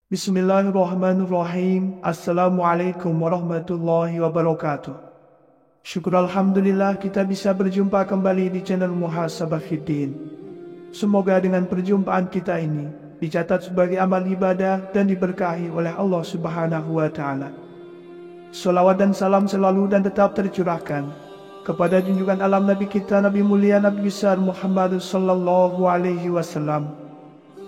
Bismillahirrahmanirrahim. Assalamualaikum warahmatullahi wabarakatuh. Syukur Alhamdulillah kita bisa berjumpa kembali di channel Muhasabah Fiddin. Semoga dengan perjumpaan kita ini dicatat sebagai amal ibadah dan diberkahi oleh Allah Subhanahu wa Ta'ala. Salawat dan salam selalu dan tetap tercurahkan kepada junjungan alam Nabi kita, Nabi mulia, Nabi besar Muhammad sallallahu alaihi wasallam.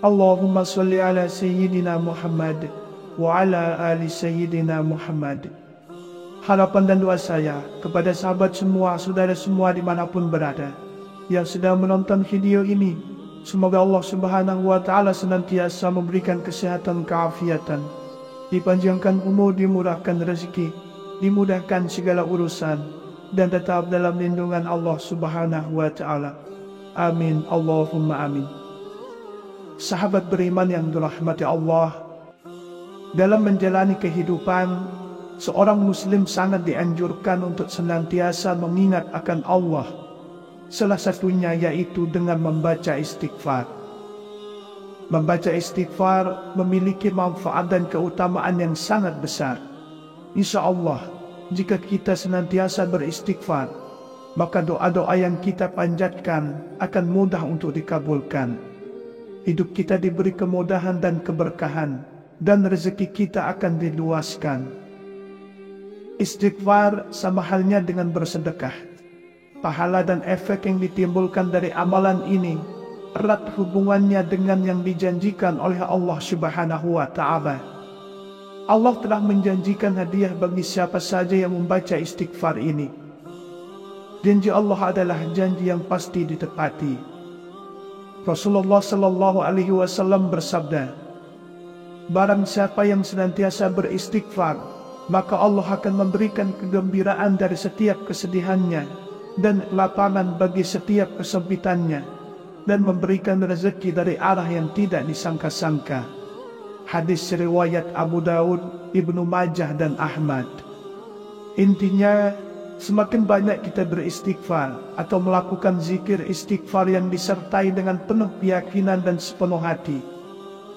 Allahumma salli ala Sayyidina Muhammad wa ala ali Sayyidina Muhammad. Harapan dan doa saya kepada sahabat semua, saudara semua dimanapun berada yang sedang menonton video ini, semoga Allah Subhanahu wa Ta'ala senantiasa memberikan kesehatan, keafiatan, dipanjangkan umur, dimurahkan rezeki, dimudahkan segala urusan, dan tetap dalam lindungan Allah Subhanahu wa Ta'ala. Amin, Allahumma amin. Sahabat beriman yang dirahmati Allah, dalam menjalani kehidupan, seorang muslim sangat dianjurkan untuk senantiasa mengingat akan Allah. Salah satunya yaitu dengan membaca istighfar. Membaca istighfar memiliki manfaat dan keutamaan yang sangat besar. Insya Allah, jika kita senantiasa beristighfar, maka doa-doa yang kita panjatkan akan mudah untuk dikabulkan. Hidup kita diberi kemudahan dan keberkahan, dan rezeki kita akan diluaskan. Istighfar sama halnya dengan bersedekah. Pahala dan efek yang ditimbulkan dari amalan ini erat hubungannya dengan yang dijanjikan oleh Allah Subhanahu wa Ta'ala. Allah telah menjanjikan hadiah bagi siapa saja yang membaca istighfar ini. Janji Allah adalah janji yang pasti ditepati. Rasulullah sallallahu alaihi wasallam bersabda, barang siapa yang senantiasa beristighfar, maka Allah akan memberikan kegembiraan dari setiap kesedihannya dan lapangan bagi setiap kesempitannya, dan memberikan rezeki dari arah yang tidak disangka-sangka. Hadis riwayat Abu Daud, Ibnu Majah dan Ahmad. Intinya, semakin banyak kita beristighfar atau melakukan zikir istighfar yang disertai dengan penuh keyakinan dan sepenuh hati,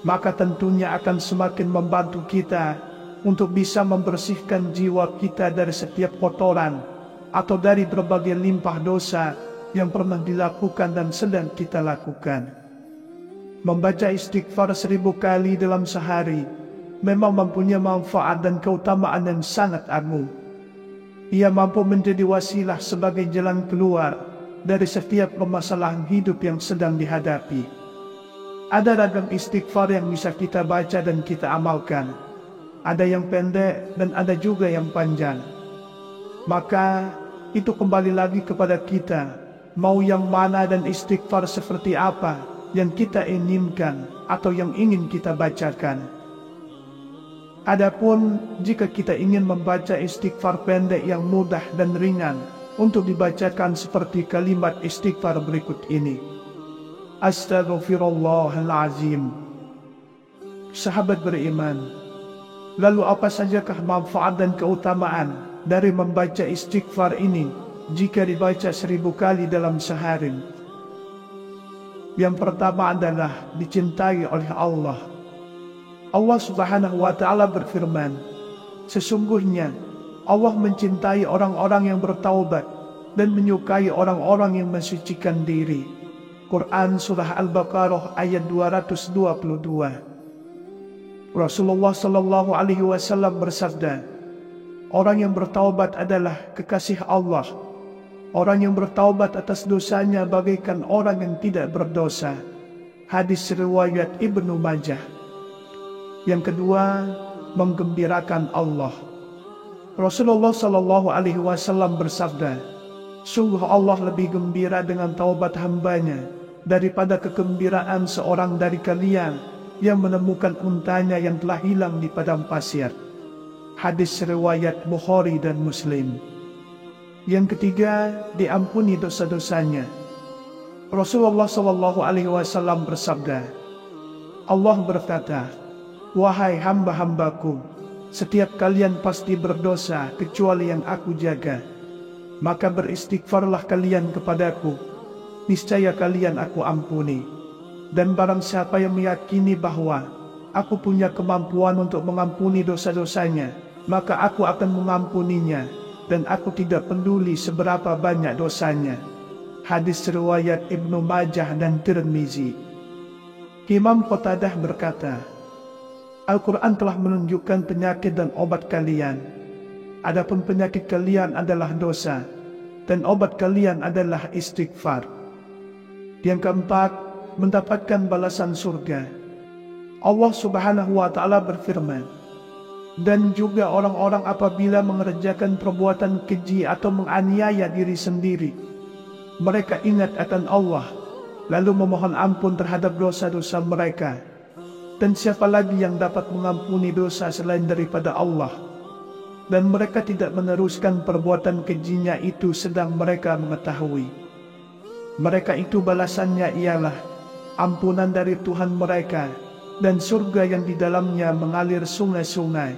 maka tentunya akan semakin membantu kita untuk bisa membersihkan jiwa kita dari setiap kotoran atau dari berbagai limpah dosa yang pernah dilakukan dan sedang kita lakukan. Membaca istighfar 1000 kali dalam sehari memang mempunyai manfaat dan keutamaan yang sangat agung. Ia mampu menjadi wasilah sebagai jalan keluar dari setiap permasalahan hidup yang sedang dihadapi. Ada ragam istighfar yang bisa kita baca dan kita amalkan. Ada yang pendek dan ada juga yang panjang. Maka itu kembali lagi kepada kita, mau yang mana dan istighfar seperti apa yang kita inginkan atau yang ingin kita bacakan. Adapun jika kita ingin membaca istighfar pendek yang mudah dan ringan untuk dibacakan seperti kalimat istighfar berikut ini. Astaghfirullahalazim. Sahabat beriman, lalu apa sajakah manfaat dan keutamaan dari membaca istighfar ini jika dibaca 1000 kali dalam sehari? Yang pertama adalah dicintai oleh Allah. Allah Subhanahu wa Ta'ala berfirman, sesungguhnya Allah mencintai orang-orang yang bertaubat dan menyukai orang-orang yang mensucikan diri. Quran Surah Al-Baqarah ayat 222. Rasulullah sallallahu alaihi wasallam bersabda, orang yang bertaubat adalah kekasih Allah. Orang yang bertaubat atas dosanya bagaikan orang yang tidak berdosa. Hadis riwayat Ibnu Majah. Yang kedua, menggembirakan Allah. Rasulullah sallallahu alaihi wasallam bersabda, sungguh Allah lebih gembira dengan taubat hambanya daripada kegembiraan seorang dari kalian yang menemukan untanya yang telah hilang di padang pasir. Hadis riwayat Bukhari dan Muslim. Yang ketiga, diampuni dosa-dosanya. Rasulullah Shallallahu Alaihi Wasallam bersabda, Allah berkata, wahai hamba-hambaku, setiap kalian pasti berdosa kecuali yang aku jaga. Maka beristighfarlah kalian kepadaku, niscaya kalian aku ampuni. Dan barang siapa yang meyakini bahwa aku punya kemampuan untuk mengampuni dosa-dosanya, maka aku akan mengampuninya, dan aku tidak peduli seberapa banyak dosanya. Hadis riwayat Ibnu Majah dan Tirmizi. Imam Qatadah berkata, Al-Quran telah menunjukkan penyakit dan obat kalian. Adapun penyakit kalian adalah dosa, dan obat kalian adalah istighfar. Yang keempat, mendapatkan balasan surga. Allah Subhanahu wa Ta'ala berfirman, dan juga orang-orang apabila mengerjakan perbuatan keji atau menganiaya diri sendiri, mereka ingat akan Allah, lalu memohon ampun terhadap dosa-dosa mereka. Dan siapa lagi yang dapat mengampuni dosa selain daripada Allah? Dan mereka tidak meneruskan perbuatan kejinya itu sedang mereka mengetahui. Mereka itu balasannya ialah ampunan dari Tuhan mereka dan surga yang di dalamnya mengalir sungai-sungai,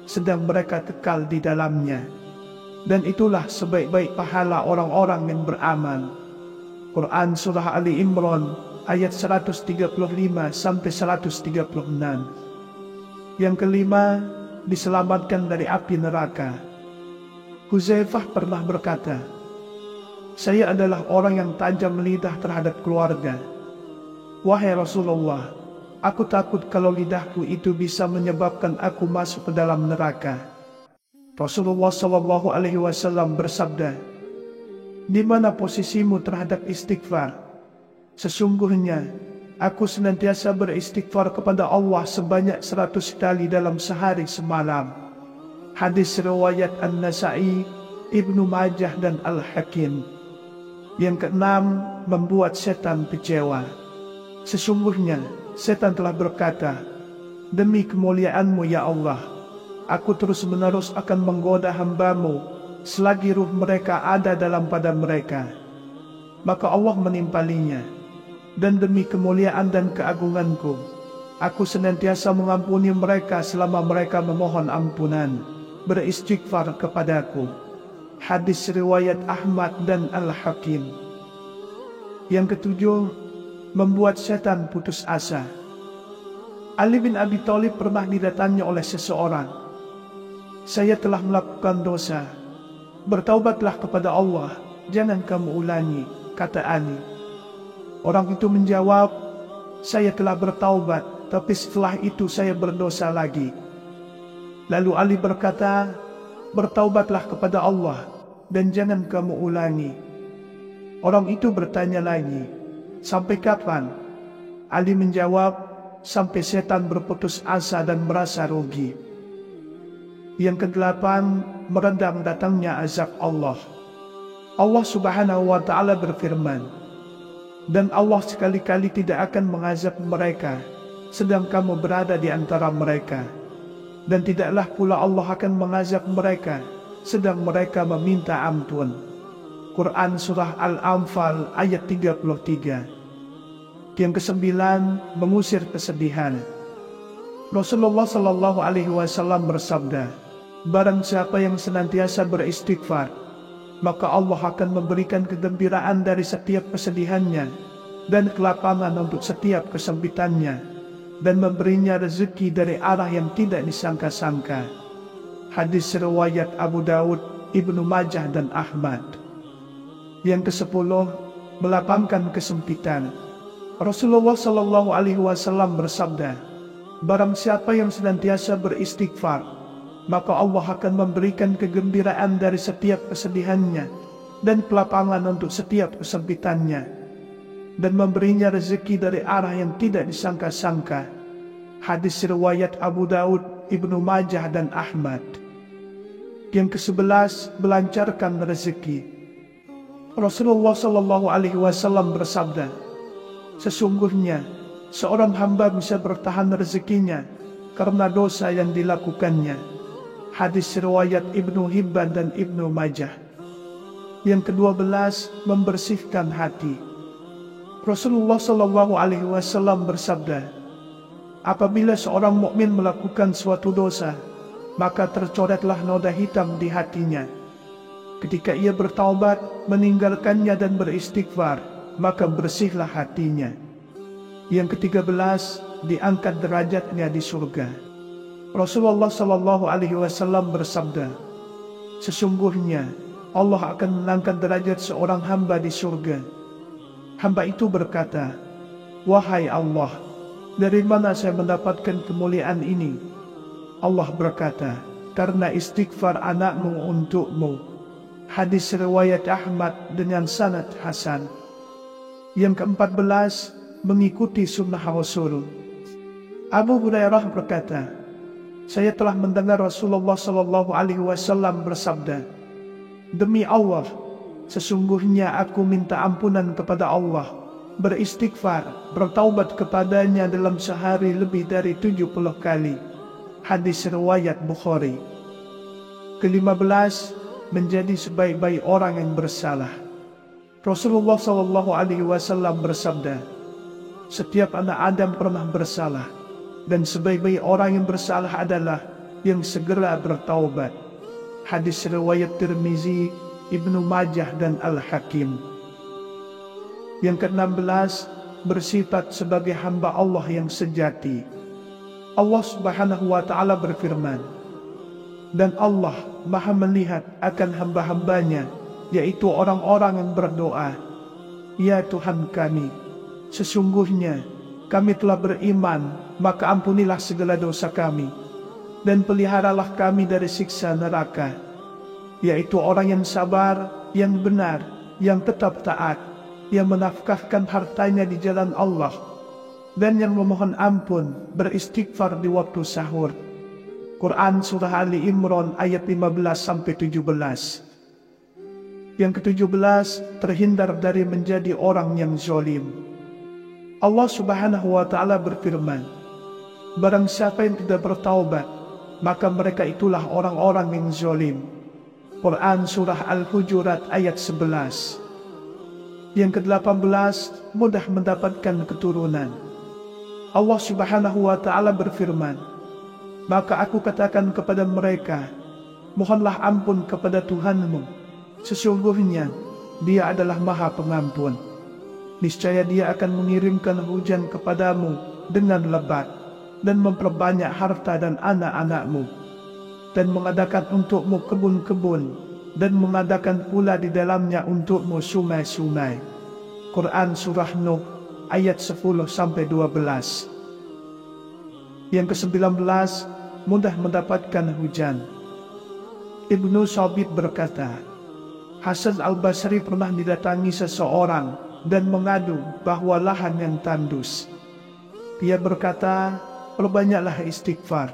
sedang mereka kekal di dalamnya. Dan itulah sebaik-baik pahala orang-orang yang beramal. Quran Surah Ali Imran ayat 135 sampai 136. Yang kelima, diselamatkan dari api neraka. Huzaifah pernah berkata, saya adalah orang yang tajam lidah terhadap keluarga. Wahai Rasulullah, aku takut kalau lidahku itu bisa menyebabkan aku masuk ke dalam neraka. Rasulullah Shallallahu Alaihi Wasallam bersabda, di mana posisimu terhadap istighfar? Sesungguhnya, aku senantiasa beristighfar kepada Allah sebanyak 100 kali dalam sehari semalam. Hadis riwayat An-Nasa'i, Ibnu Majah dan Al-Hakim. Yang keenam, membuat setan kecewa. Sesungguhnya, setan telah berkata, demi kemuliaan-Mu ya Allah, aku terus-menerus akan menggoda hamba-Mu selagi ruh mereka ada dalam badan mereka. Maka Allah menimpalinya. Dan demi kemuliaan dan keagunganku, aku senantiasa mengampuni mereka selama mereka memohon ampunan, beristighfar kepadaku. Hadis riwayat Ahmad dan Al-Hakim. Yang ketujuh, membuat setan putus asa. Ali bin Abi Thalib pernah didatangi oleh seseorang. Saya telah melakukan dosa. Bertaubatlah kepada Allah, jangan kamu ulangi, kata Ali. Orang itu menjawab, saya telah bertaubat, tapi setelah itu saya berdosa lagi. Lalu Ali berkata, bertaubatlah kepada Allah, dan jangan kamu ulangi. Orang itu bertanya lagi, sampai kapan? Ali menjawab, sampai setan berputus asa dan merasa rugi. Yang kedelapan, meredam datangnya azab Allah. Allah Subhanahu wa Ta'ala berfirman, dan Allah sekali-kali tidak akan mengazab mereka sedang kamu berada di antara mereka, dan tidaklah pula Allah akan mengazab mereka sedang mereka meminta ampun. Quran Surah Al-Anfal ayat 33. Yang kesembilan, mengusir kesedihan. Rasulullah Shallallahu Alaihi Wasallam bersabda, barang siapa yang senantiasa beristighfar, maka Allah akan memberikan kegembiraan dari setiap kesedihannya dan kelapangan untuk setiap kesempitannya, dan memberinya rezeki dari arah yang tidak disangka-sangka. Hadis riwayat Abu Daud, Ibnu Majah dan Ahmad. Yang kesepuluh, melapangkan kesempitan. Rasulullah Shallallahu Alaihi Wasallam bersabda, barang siapa yang senantiasa beristighfar, maka Allah akan memberikan kegembiraan dari setiap kesedihannya dan kelapangan untuk setiap kesempitannya, dan memberinya rezeki dari arah yang tidak disangka-sangka. Hadis riwayat Abu Daud, Ibnu Majah dan Ahmad. Yang ke-11, melancarkan rezeki. Rasulullah Shallallahu Alaihi Wasallam bersabda, sesungguhnya seorang hamba bisa bertahan rezekinya karena dosa yang dilakukannya. Hadis riwayat Ibnu Hibban dan Ibnu Majah. Yang ke-12, membersihkan hati. Rasulullah Shallallahu Alaihi Wasallam bersabda, apabila seorang mukmin melakukan suatu dosa, maka tercoretlah noda hitam di hatinya. Ketika ia bertaubat, meninggalkannya dan beristighfar, maka bersihlah hatinya. Yang ke-13, diangkat derajatnya di surga. Rasulullah Shallallahu Alaihi Wasallam bersabda, sesungguhnya Allah akan mengangkat derajat seorang hamba di surga. Hamba itu berkata, wahai Allah, dari mana saya mendapatkan kemuliaan ini? Allah berkata, karena istighfar anakmu untukmu. Hadis riwayat Ahmad dengan sanad hasan. Yang ke-14, mengikuti sunnah Rasul. Abu Hurairah berkata, saya telah mendengar Rasulullah Shallallahu Alaihi Wasallam bersabda, demi Allah, sesungguhnya aku minta ampunan kepada Allah, beristighfar, bertaubat kepadanya dalam sehari lebih dari 70 kali. Hadis riwayat Bukhari. Ke-15, menjadi sebaik-baik orang yang bersalah. Rasulullah Shallallahu Alaihi Wasallam bersabda, setiap anak Adam pernah bersalah, dan sebaik-baik orang yang bersalah adalah yang segera bertaubat. Hadis riwayat Tirmizi, Ibnu Majah dan Al-Hakim. Yang ke-16, bersifat sebagai hamba Allah yang sejati. Allah Subhanahu wa Ta'ala berfirman, dan Allah Maha melihat akan hamba-hambanya, yaitu orang-orang yang berdoa, ya Tuhan kami, sesungguhnya kami telah beriman, maka ampunilah segala dosa kami, dan peliharalah kami dari siksa neraka. Yaitu orang yang sabar, yang benar, yang tetap taat, yang menafkahkan hartanya di jalan Allah, dan yang memohon ampun, beristighfar di waktu sahur. Quran Surah Ali Imran ayat 15-17. Yang ke-17, terhindar dari menjadi orang yang zalim. Allah Subhanahu wa Ta'ala berfirman, barang siapa yang tidak bertaubat, maka mereka itulah orang-orang yang zalim. Quran Surah Al-Hujurat ayat 11. Yang ke-18, mudah mendapatkan keturunan. Allah Subhanahu wa Ta'ala berfirman, maka aku katakan kepada mereka, mohonlah ampun kepada Tuhanmu, sesungguhnya Dia adalah Maha Pengampun. Niscaya Dia akan mengirimkan hujan kepadamu dengan lebat, dan memperbanyak harta dan anak-anakmu, dan mengadakan untukmu kebun-kebun, dan mengadakan pula di dalamnya untukmu sungai-sungai. Quran Surah Nuh ayat 10-12. Yang ke-19, mudah mendapatkan hujan. Ibnu Sabit berkata, Hasan al-Basri pernah didatangi seseorang dan mengadu bahwa lahan yang tandus. Dia berkata, perbanyaklah istighfar.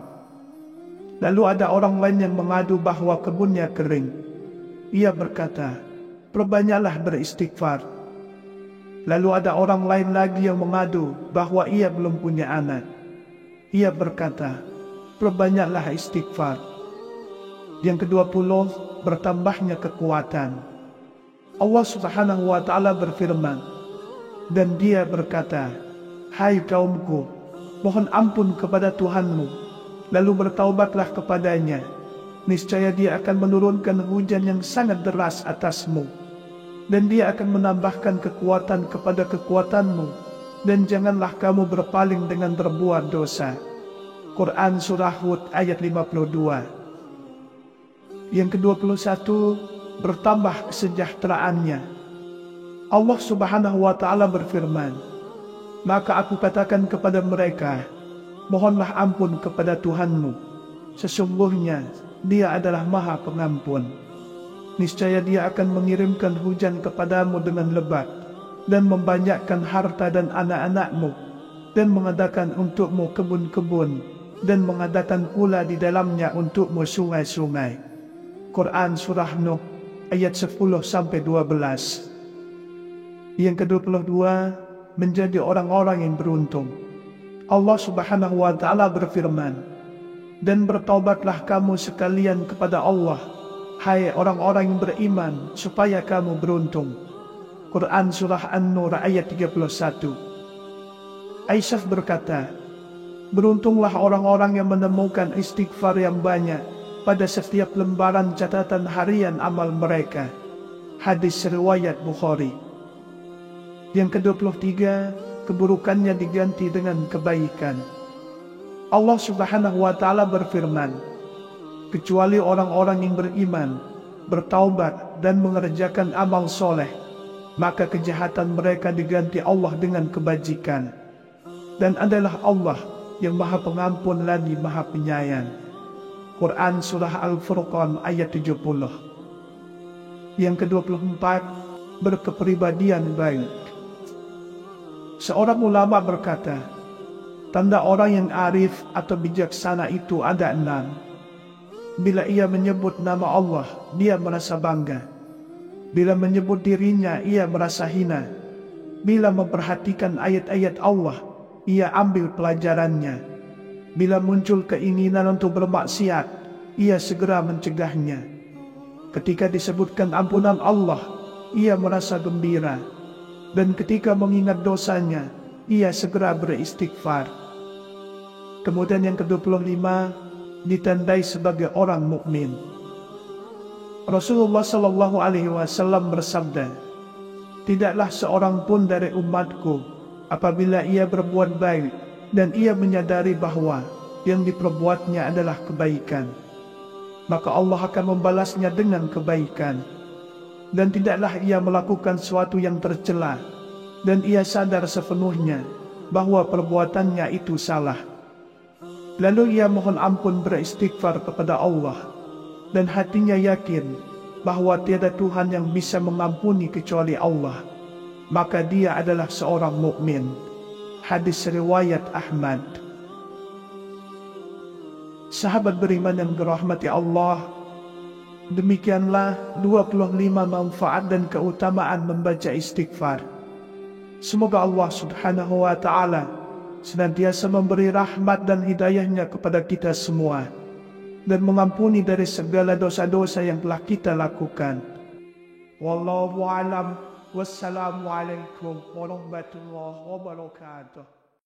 Lalu ada orang lain yang mengadu bahwa kebunnya kering. Ia berkata, perbanyaklah beristighfar. Lalu ada orang lain lagi yang mengadu bahwa ia belum punya anak. Ia berkata, perbanyaklah istighfar. Yang ke-20, bertambahnya kekuatan. Allah Subhanahu wa Ta'ala berfirman, dan Dia berkata, hai kaumku, mohon ampun kepada Tuhanmu, lalu bertaubatlah kepadanya. Niscaya Dia akan menurunkan hujan yang sangat deras atasmu, dan Dia akan menambahkan kekuatan kepada kekuatanmu, dan janganlah kamu berpaling dengan berbuat dosa. Quran Surah Hud ayat 52. Yang ke-21, bertambah kesejahteraannya. Allah Subhanahu wa Ta'ala berfirman, maka aku katakan kepada mereka, mohonlah ampun kepada Tuhanmu, sesungguhnya Dia adalah Maha Pengampun. Niscaya Dia akan mengirimkan hujan kepadamu dengan lebat, dan membanyakkan harta dan anak-anakmu, dan mengadakan untukmu kebun-kebun, dan mengadakan pula di dalamnya untukmu sungai-sungai. Quran Surah Nuh ayat 10-12. Yang ke-22, menjadi orang-orang yang beruntung. Allah Subhanahu wa Ta'ala berfirman, dan bertaubatlah kamu sekalian kepada Allah, hai orang-orang yang beriman, supaya kamu beruntung. Quran Surah An-Nur ayat 31. Aisyah berkata, beruntunglah orang-orang yang menemukan istighfar yang banyak pada setiap lembaran catatan harian amal mereka. Hadis riwayat Bukhari. Yang ke-23, keburukannya diganti dengan kebaikan. Allah Subhanahu wa Ta'ala berfirman, kecuali orang-orang yang beriman, bertaubat dan mengerjakan amal soleh, maka kejahatan mereka diganti Allah dengan kebajikan. Dan adalah Allah yang Maha Pengampun lagi Maha Penyayang. Quran Surah Al-Furqan ayat 70. Yang ke-24, berkepribadian baik. Seorang ulama berkata, tanda orang yang arif atau bijaksana itu ada 6. Bila ia menyebut nama Allah, dia merasa bangga. Bila menyebut dirinya, ia merasa hina. Bila memperhatikan ayat-ayat Allah, ia ambil pelajarannya. Bila muncul keinginan untuk bermaksiat, ia segera mencegahnya. Ketika disebutkan ampunan Allah, ia merasa gembira. Dan ketika mengingat dosanya, ia segera beristighfar. Kemudian yang ke-25, ditandai sebagai orang mukmin. Rasulullah Shallallahu Alaihi Wasallam bersabda, tidaklah seorang pun dari umatku apabila ia berbuat baik dan ia menyadari bahwa yang diperbuatnya adalah kebaikan, maka Allah akan membalasnya dengan kebaikan. Dan tidaklah ia melakukan sesuatu yang tercela dan ia sadar sepenuhnya bahwa perbuatannya itu salah. Lalu ia mohon ampun beristighfar kepada Allah dan hatinya yakin bahwa tiada Tuhan yang bisa mengampuni kecuali Allah, maka dia adalah seorang mukmin. Hadis riwayat Ahmad. Sahabat beriman yang dirahmati Allah, demikianlah 25 manfaat dan keutamaan membaca istighfar. Semoga Allah Subhanahu wa Ta'ala senantiasa memberi rahmat dan hidayahnya kepada kita semua dan mengampuni dari segala dosa-dosa yang telah kita lakukan. Wallahu a'lam. Wassalamualaikum warahmatullahi wabarakatuh.